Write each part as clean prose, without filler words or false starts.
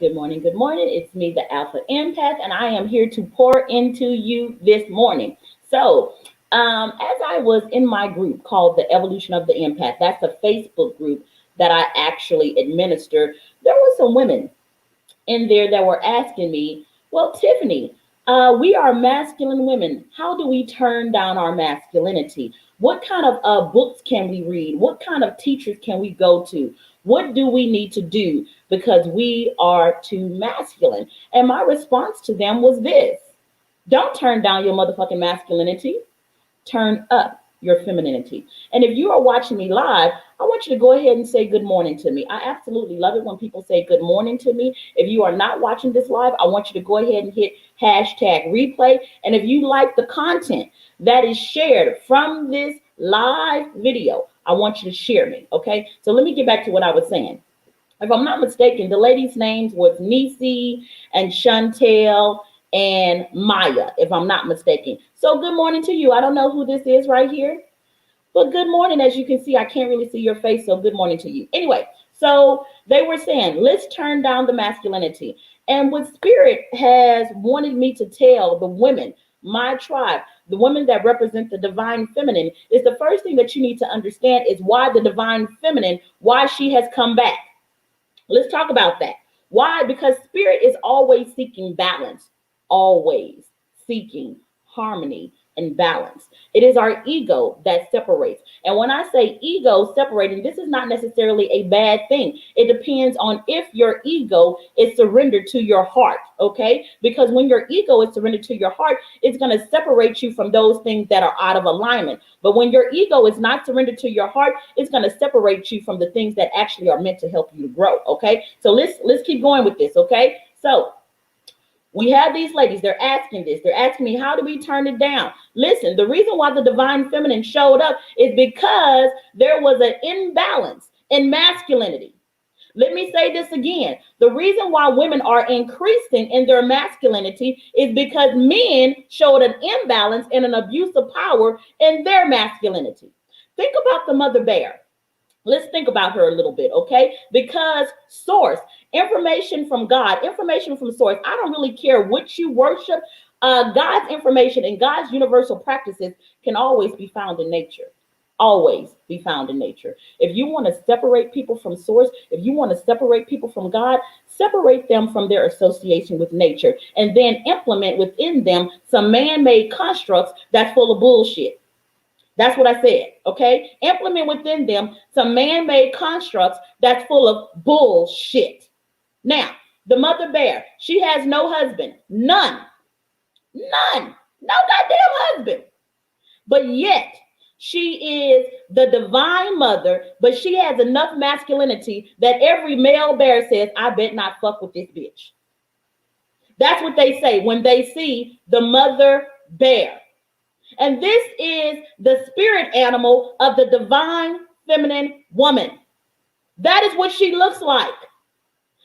Good morning. Good morning. It's me, the Alpha Empath, and I am here to pour into you this morning. So, as I was in my group called the Evolution of the Empath, that's a Facebook group that I actually administer. There were some women in there that were asking me, well, Tiffany, we are masculine women. How do we turn down our masculinity? What kind of books can we read? What kind of teachers can we go to? What do we need to do because we are too masculine? And my response to them was this: don't turn down your motherfucking masculinity, turn up your femininity. And if you are watching me live, I want you to go ahead and say good morning to me. I absolutely love it when people say good morning to me. If you are not watching this live, I want you to go ahead and hit hashtag replay. And if you like the content that is shared from this live video, I want you to share me. Okay. So let me get back to what I was saying. If I'm not mistaken, the ladies' names was Nisi and Chantel and Maya, if I'm not mistaken. So good morning to you. I don't know who this is right here, but good morning. As you can see, I can't really see your face, so good morning to you. Anyway, so they were saying, let's turn down the masculinity. And what Spirit has wanted me to tell the women, my tribe, the women that represent the divine feminine, is the first thing that you need to understand is why the divine feminine, why she has come back. Let's talk about that. Why? Because Spirit is always seeking balance, always seeking harmony and balance. It is our ego that separates. And when I say ego separating, this is not necessarily a bad thing. It depends on if your ego is surrendered to your heart, okay? Because when your ego is surrendered to your heart, it's going to separate you from those things that are out of alignment. But when your ego is not surrendered to your heart, it's going to separate you from the things that actually are meant to help you to grow, okay? So let's keep going with this, okay? So we have these ladies, they're asking this. They're asking me, how do we turn it down? Listen, the reason why the divine feminine showed up is because there was an imbalance in masculinity. Let me say this again. The reason why women are increasing in their masculinity is because men showed an imbalance and an abuse of power in their masculinity. Think about the mother bear. Let's think about her a little bit, okay? Because source, information from God, information from source. I don't really care what you worship. God's information and God's universal practices can always be found in nature. Always be found in nature. If you want to separate people from source, if you want to separate people from God, separate them from their association with nature and then implement within them some man-made constructs that's full of bullshit. That's what I said, okay? Implement within them some man-made constructs that's full of bullshit. Now, the mother bear, she has no husband. None. None. No goddamn husband. But yet, she is the divine mother, but she has enough masculinity that every male bear says, I bet not fuck with this bitch. That's what they say when they see the mother bear. And this is the spirit animal of the divine feminine woman. That is what she looks like.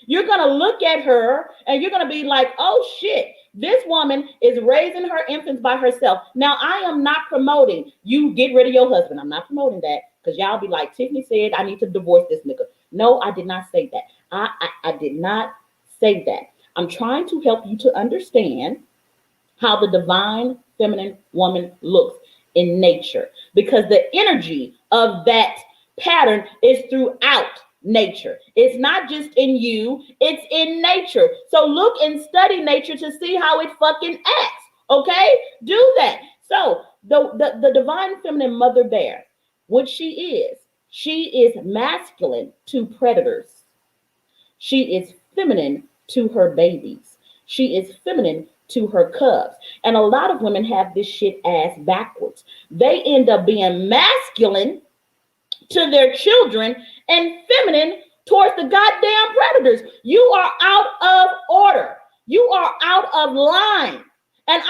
You're going to look at her and you're going to be like, oh shit, this woman is raising her infants by herself. Now, I am not promoting you get rid of your husband. I'm not promoting that because y'all be like, Tiffany said, I need to divorce this nigga. No, I did not say that. I did not say that. I'm trying to help you to understand how the divine feminine woman looks in nature, because the energy of that pattern is throughout nature. It's not just in you, it's in nature. So look and study nature to see how it fucking acts. Okay, do that. So the divine feminine mother bear, what she is masculine to predators. She is feminine to her babies. She is feminine to her cubs. And a lot of women have this shit ass backwards. They end up being masculine to their children and feminine towards the goddamn predators. You are out of order. You are out of line. And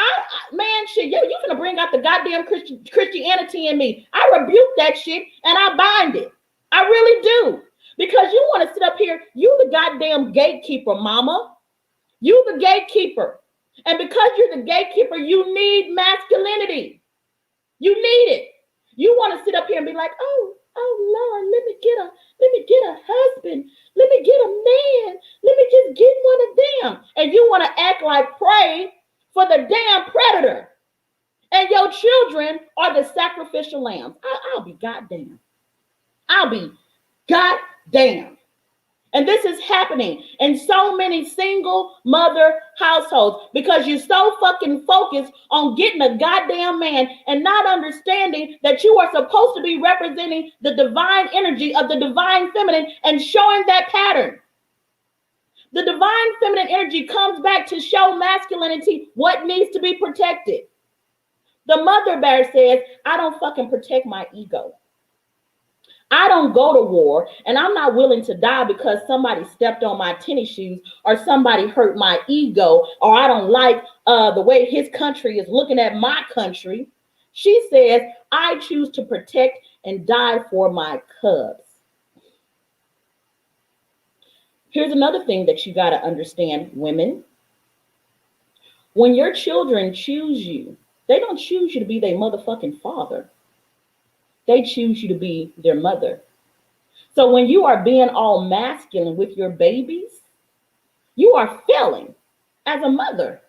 man, shit, yo, you finna bring out the goddamn Christianity in me. I rebuke that shit and I bind it. I really do. Because you want to sit up here, you the goddamn gatekeeper, mama. You the gatekeeper. And because you're the gatekeeper, you need masculinity. You need it. You want to sit up here and be like, oh Lord, let me get a husband. Let me get a man. Let me just get one you want to act like prey for the damn predator. And your children are the sacrificial lambs. I'll be goddamn. I'll be goddamn. And this is happening in so many single mother households because you're so fucking focused on getting a goddamn man and not understanding that you are supposed to be representing the divine energy of the divine feminine and showing that pattern. The divine feminine energy comes back to show masculinity what needs to be protected. The mother bear says, I don't fucking protect my ego. I don't go to war, and I'm not willing to die because somebody stepped on my tennis shoes or somebody hurt my ego, or I don't like the way his country is looking at my country. She says, I choose to protect and die for my cubs. Here's another thing that you got to understand, women. When your children choose you, they don't choose you to be their motherfucking father. They choose you to be their mother. So when you are being all masculine with your babies, you are failing as a mother.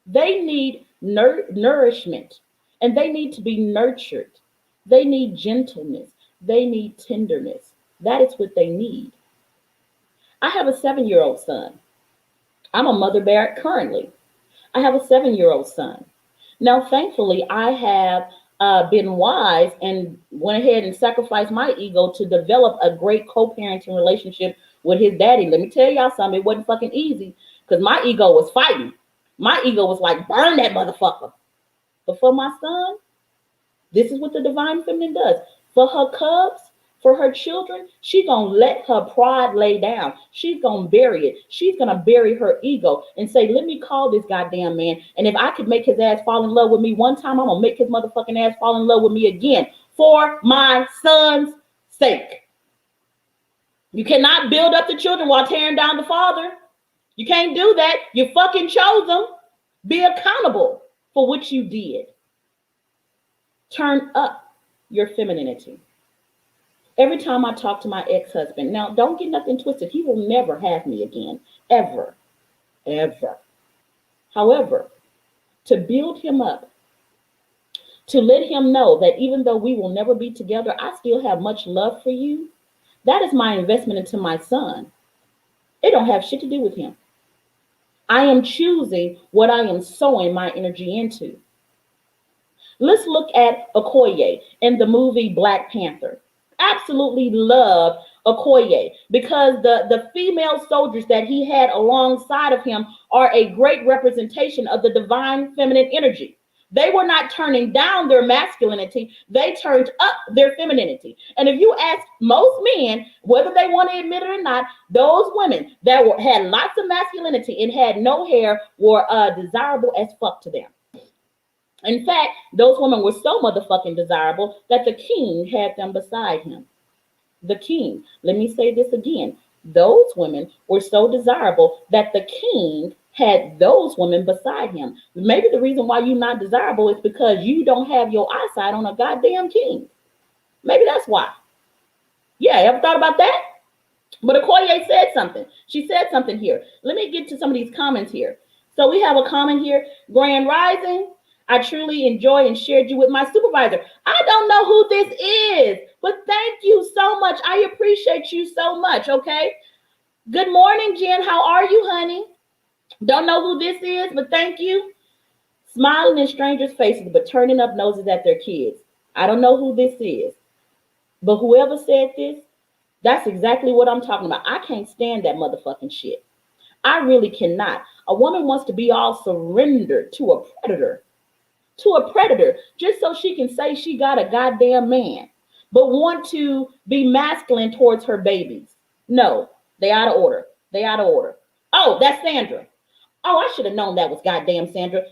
They need nourishment, and they need to be nurtured. They need gentleness. They need tenderness. That is what they need. I have a 7-year-old son. I'm a mother bear currently. I have a 7-year-old son. Now, thankfully, I have been wise and went ahead and sacrificed my ego to develop a great co-parenting relationship with his daddy. Let me tell y'all something, it wasn't fucking easy because my ego was fighting. My ego was like, burn that motherfucker. But for my son, this is what the divine feminine does. For her cubs, for her children, she's going to let her pride lay down. She's going to bury it. She's going to bury her ego and say, let me call this goddamn man. And if I could make his ass fall in love with me one time, I'm going to make his motherfucking ass fall in love with me again for my son's sake. You cannot build up the children while tearing down the father. You can't do that. You fucking chose them. Be accountable for what you did. Turn up your femininity. Every time I talk to my ex-husband, now don't get nothing twisted. He will never have me again, ever, ever. However, to build him up, to let him know that even though we will never be together, I still have much love for you. That is my investment into my son. It don't have shit to do with him. I am choosing what I am sowing my energy into. Let's look at Okoye in the movie Black Panther. Absolutely love Okoye because the female soldiers that he had alongside of him are a great representation of the divine feminine energy. They were not turning down their masculinity. They turned up their femininity. And if you ask most men, whether they want to admit it or not, those women that had lots of masculinity and had no hair were desirable as fuck to them. In fact, those women were so motherfucking desirable that the king had them beside him. The king, let me say this again. Those women were so desirable that the king had those women beside him. Maybe the reason why you're not desirable is because you don't have your eyesight on a goddamn king. Maybe that's why. Yeah, ever thought about that? But Okoye said something. She said something here. Let me get to some of these comments here. So we have a comment here. Grand Rising. I truly enjoy and shared you with my supervisor. I don't know who this is, but thank you so much. I appreciate you so much, okay? Good morning, Jen. How are you, honey? Don't know who this is, but thank you. Smiling in strangers' faces, but turning up noses at their kids. I don't know who this is, but whoever said this, that's exactly what I'm talking about. I can't stand that motherfucking shit. I really cannot. A woman wants to be all surrendered to a predator. Just so she can say she got a goddamn man, but want to be masculine towards her babies. No, they out of order. Oh, that's Sandra. Oh, I should have known that was goddamn Sandra.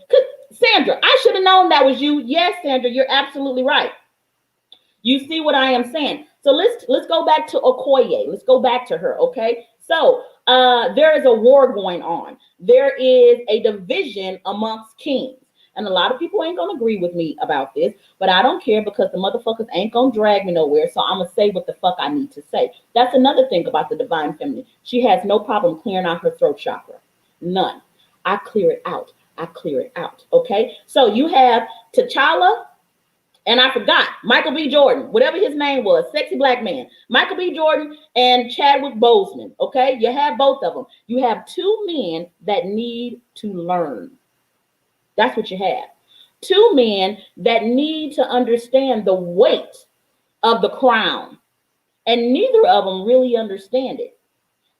Sandra, I should have known that was you. Yes, Sandra, you're absolutely right. You see what I am saying? So let's go back to Okoye. Let's go back to her, okay? So there is a war going on. There is a division amongst kings. And a lot of people ain't going to agree with me about this, but I don't care because the motherfuckers ain't going to drag me nowhere. So I'm going to say what the fuck I need to say. That's another thing about the divine feminine. She has no problem clearing out her throat chakra. None. I clear it out. I clear it out. Okay. So you have T'Challa, and I forgot Michael B. Jordan, whatever his name was, sexy black man, Michael B. Jordan and Chadwick Boseman. Okay. You have both of them. You have two men that need to learn. That's what you have. Two men that need to understand the weight of the crown. And neither of them really understand it.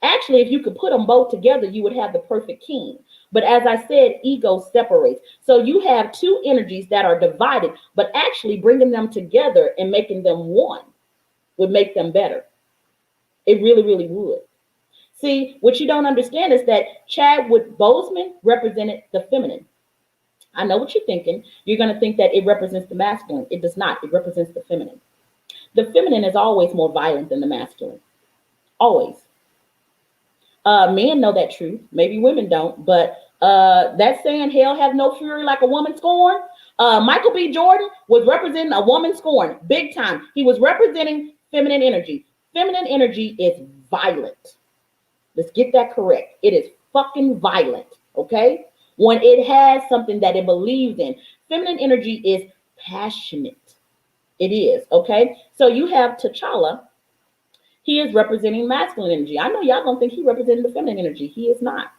Actually, if you could put them both together, you would have the perfect king. But as I said, ego separates. So you have two energies that are divided, but actually bringing them together and making them one would make them better. It really, really would. See, what you don't understand is that Chadwick Boseman represented the feminine. I know what you're thinking. You're going to think that it represents the masculine. It does not. It represents the feminine. The feminine is always more violent than the masculine. Always. Men know that truth. Maybe women don't. But that saying, hell have no fury like a woman scorned. Michael B. Jordan was representing a woman scorned. Big time. He was representing feminine energy. Feminine energy is violent. Let's get that correct. It is fucking violent. Okay? When it has something that it believes in. Feminine energy is passionate. It is, okay? So you have T'Challa. He is representing masculine energy. I know y'all gonna think he representing the feminine energy. He is not.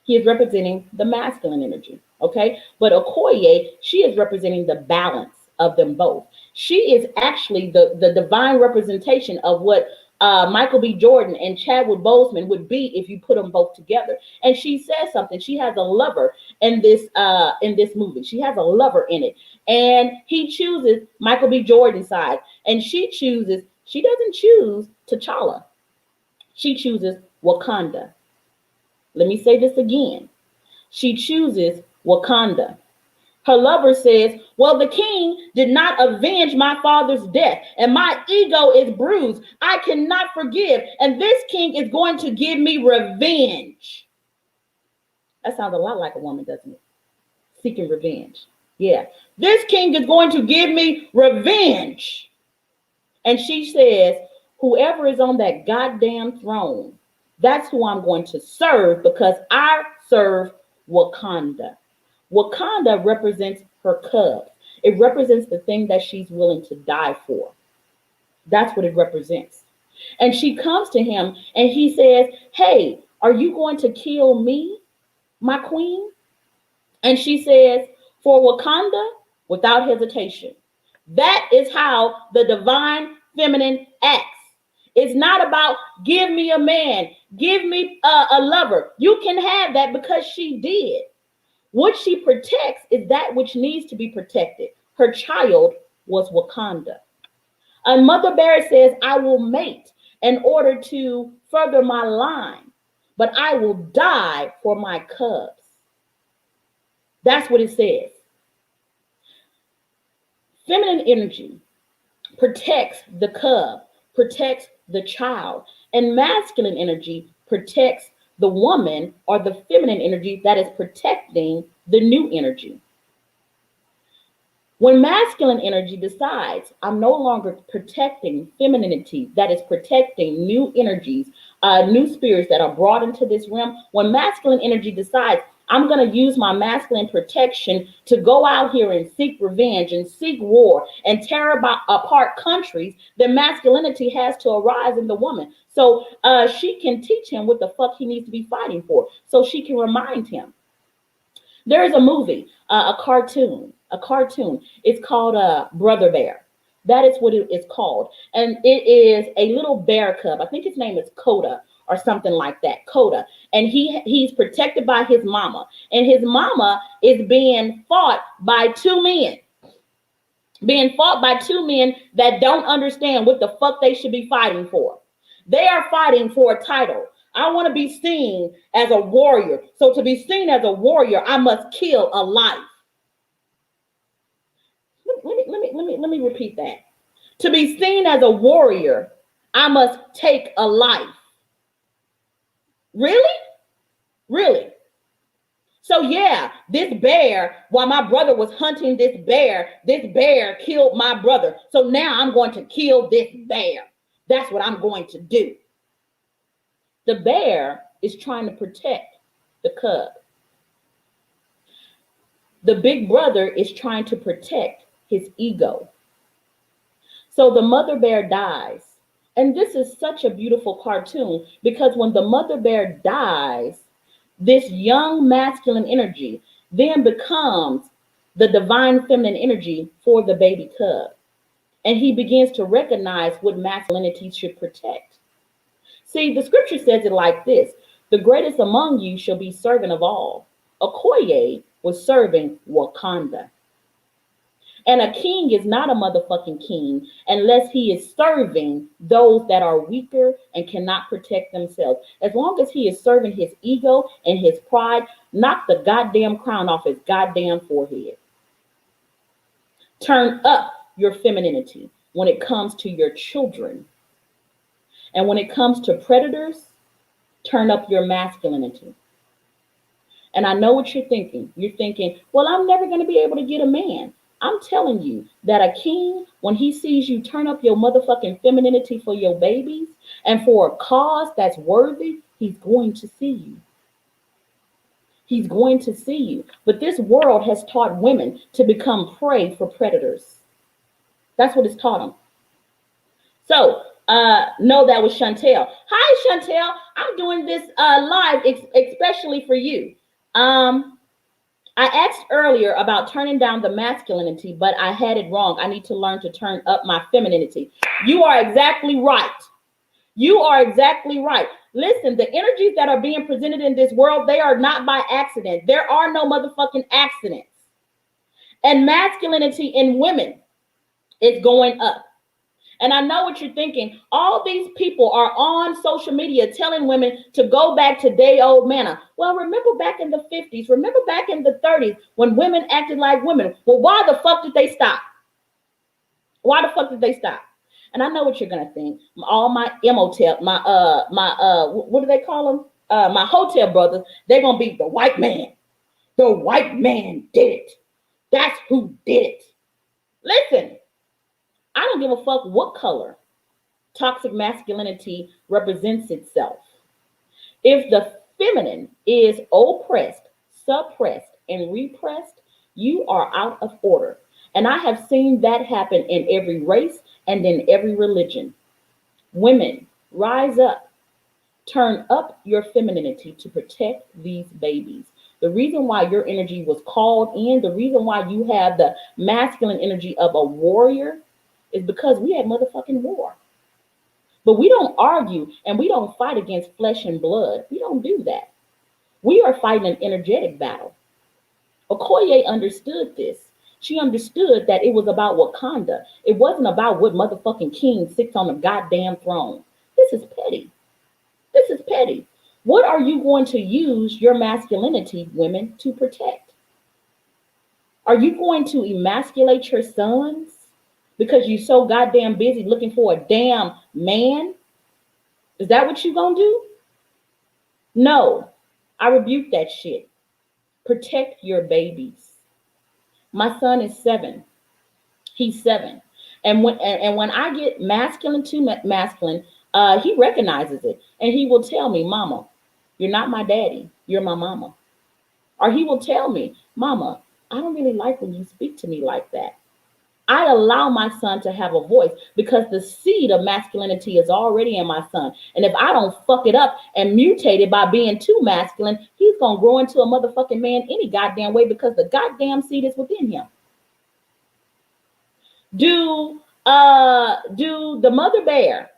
He is representing the masculine energy, okay? But Okoye, she is representing the balance of them both. She is actually the divine representation of what Michael B. Jordan and Chadwick Boseman would be if you put them both together. And she says something. She has a lover in this movie. She has a lover in it, and he chooses Michael B. Jordan's side, and she doesn't choose T'Challa. She chooses Wakanda. Let me say this again. She chooses Wakanda. Her lover says, well, the king did not avenge my father's death, and my ego is bruised. I cannot forgive, and this king is going to give me revenge. That sounds a lot like a woman, doesn't it? Seeking revenge. Yeah. This king is going to give me revenge. And she says, whoever is on that goddamn throne, that's who I'm going to serve, because I serve Wakanda. Wakanda represents her cubs. It represents the thing that she's willing to die for. That's what it represents. And she comes to him and he says, hey, are you going to kill me, my queen? And she says, for Wakanda, without hesitation. That is how the divine feminine acts. It's not about give me a man, give me a lover. You can have that because she did. What she protects is that which needs to be protected. Her child was Wakanda. And Mother Bear says, I will mate in order to further my line, but I will die for my cubs. That's what it says. Feminine energy protects the cub, protects the child, and masculine energy protects the woman, or the feminine energy that is protecting the new energy. When masculine energy decides, I'm no longer protecting femininity, that is protecting new energies, new spirits that are brought into this realm. When masculine energy decides, I'm going to use my masculine protection to go out here and seek revenge and seek war and tear apart countries, then masculinity has to arise in the woman. So she can teach him what the fuck he needs to be fighting for. So she can remind him. There's a movie, a cartoon. It's called Brother Bear. That is what it is called. And it is a little bear cub. I think his name is Coda or something like that, Coda. And he's protected by his mama. And his mama is being fought by two men. Being fought by two men that don't understand what the fuck they should be fighting for. They are fighting for a title. I want to be seen as a warrior. So to be seen as a warrior, I must kill a life. Let me repeat that. To be seen as a warrior, I must take a life. Really? Really? So yeah, this bear, while my brother was hunting this bear killed my brother. So now I'm going to kill this bear. That's what I'm going to do. The bear is trying to protect the cub. The big brother is trying to protect his ego. So the mother bear dies. And this is such a beautiful cartoon because when the mother bear dies, this young masculine energy then becomes the divine feminine energy for the baby cub. And he begins to recognize what masculinity should protect. See, the scripture says it like this: the greatest among you shall be servant of all. Okoye was serving Wakanda. And a king is not a motherfucking king unless he is serving those that are weaker and cannot protect themselves. As long as he is serving his ego and his pride, knock the goddamn crown off his goddamn forehead. Turn up your femininity when it comes to your children. And when it comes to predators, turn up your masculinity. And I know what you're thinking. You're thinking, well, I'm never going to be able to get a man. I'm telling you that a king, when he sees you turn up your motherfucking femininity for your babies and for a cause that's worthy, he's going to see you. He's going to see you. But this world has taught women to become prey for predators. That's what it's taught them. So, no, that was Chantel. Hi, Chantel. I'm doing this live especially for you. I asked earlier about turning down the masculinity, but I had it wrong. I need to learn to turn up my femininity. You are exactly right. You are exactly right. Listen, the energies that are being presented in this world, they are not by accident. There are no motherfucking accidents. And masculinity in women is going up. And I know what you're thinking. All these people are on social media telling women to go back to day old manner. Well, remember back in the 50s, remember back in the 30s when women acted like women. Well, why the fuck did they stop? Why the fuck did they stop? And I know what you're gonna think. All my motel, what do they call them? My hotel brothers, they're gonna be the white man. The white man did it. That's who did it. Listen. I don't give a fuck what color toxic masculinity represents itself. If the feminine is oppressed, suppressed, and repressed, you are out of order. And I have seen that happen in every race and in every religion. Women, rise up. Turn up your femininity to protect these babies. The reason why your energy was called in, the reason why you have the masculine energy of a warrior, is because we had motherfucking war. But we don't argue and we don't fight against flesh and blood. We don't do that. We are fighting an energetic battle. Okoye understood this. She understood that it was about Wakanda. It wasn't about what motherfucking king sits on the goddamn throne. This is petty. This is petty. What are you going to use your masculinity, women, to protect? Are you going to emasculate your sons because you're so goddamn busy looking for a damn man? Is that what you gonna do? No, I rebuke that shit. Protect your babies. My son is 7. He's 7. And when I get masculine to masculine, he recognizes it. And he will tell me, Mama, you're not my daddy. You're my mama. Or he will tell me, Mama, I don't really like when you speak to me like that. I allow my son to have a voice because the seed of masculinity is already in my son. And if I don't fuck it up and mutate it by being too masculine, he's going to grow into a motherfucking man any goddamn way because the goddamn seed is within him. Do the mother bear,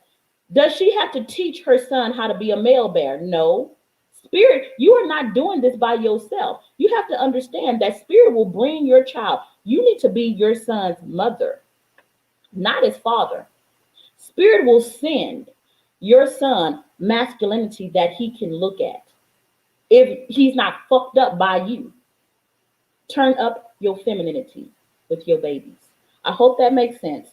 does she have to teach her son how to be a male bear? No. Spirit, you are not doing this by yourself. You have to understand that spirit will bring your child. You need to be your son's mother, not his father. Spirit will send your son masculinity that he can look at. If he's not fucked up by you, turn up your femininity with your babies. I hope that makes sense.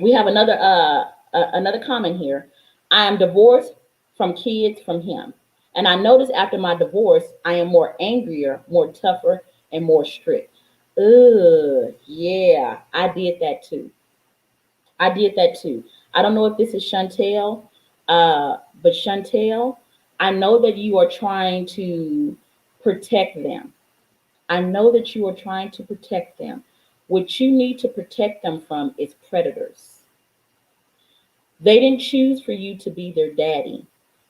We have another comment here. I am divorced from kids from him. And I noticed after my divorce, I am more angrier, more tougher, and more strict. Yeah, I did that too. I did that too. I don't know if this is Chantel, but Chantel, I know that you are trying to protect them. I know that you are trying to protect them. What you need to protect them from is predators. They didn't choose for you to be their daddy.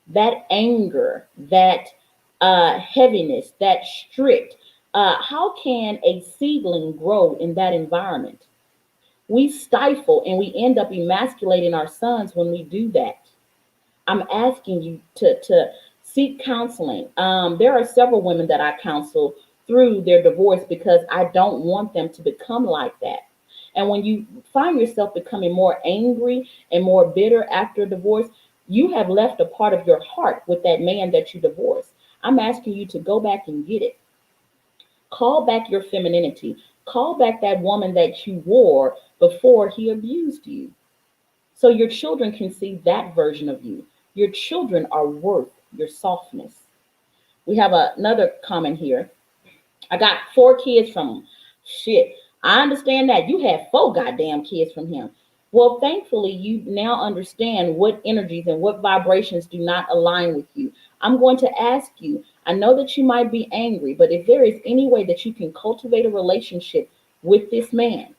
That anger, that heaviness, that strict, how can a seedling grow in that environment? We stifle and we end up emasculating our sons when we do that. I'm asking you to seek counseling. There are several women that I counsel through their divorce because I don't want them to become like that. And when you find yourself becoming more angry and more bitter after a divorce, you have left a part of your heart with that man that you divorced. I'm asking you to go back and get it. Call back your femininity. Call back that woman that you wore before he abused you. So your children can see that version of you. Your children are worth your softness. We have another comment here. I got 4 kids from him. Shit. I understand that. You had 4 goddamn kids from him. Well, thankfully, you now understand what energies and what vibrations do not align with you. I'm going to ask you, I know that you might be angry, but if there is any way that you can cultivate a relationship with this man,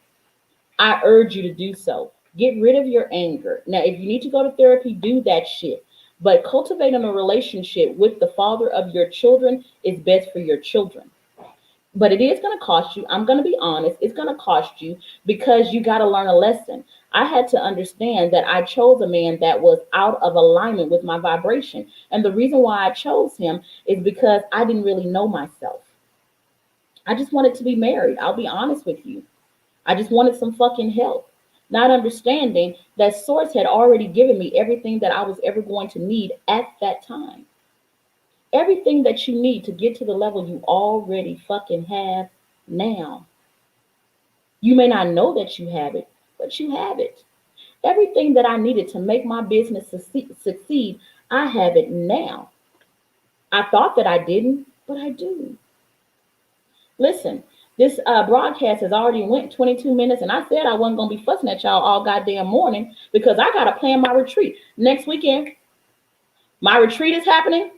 I urge you to do so. Get rid of your anger. Now, if you need to go to therapy, do that shit. But cultivating a relationship with the father of your children is best for your children. But it is going to cost you. I'm going to be honest. It's going to cost you because you got to learn a lesson. I had to understand that I chose a man that was out of alignment with my vibration. And the reason why I chose him is because I didn't really know myself. I just wanted to be married. I'll be honest with you. I just wanted some fucking help. Not understanding that Source had already given me everything that I was ever going to need at that time. Everything that you need to get to the level you already fucking have now. You may not know that you have it, but you have it. Everything that I needed to make my business succeed, I have it now. I thought that I didn't, but I do. Listen, this broadcast has already went 22 minutes, and I said I wasn't gonna be fussing at y'all all goddamn morning because I gotta plan my retreat next weekend. My retreat is happening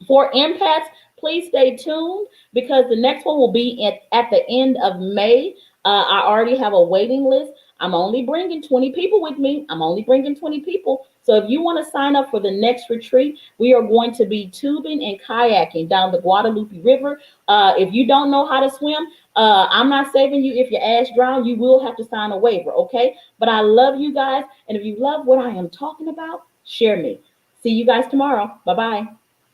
for empaths. Please stay tuned because the next one will be at the end of May. I already have a waiting list. I'm only bringing 20 people with me. I'm only bringing 20 people. So if you want to sign up for the next retreat, we are going to be tubing and kayaking down the Guadalupe River. If you don't know how to swim, I'm not saving you. If your ass drown, you will have to sign a waiver, okay? But I love you guys. And if you love what I am talking about, share me. See you guys tomorrow. Bye-bye.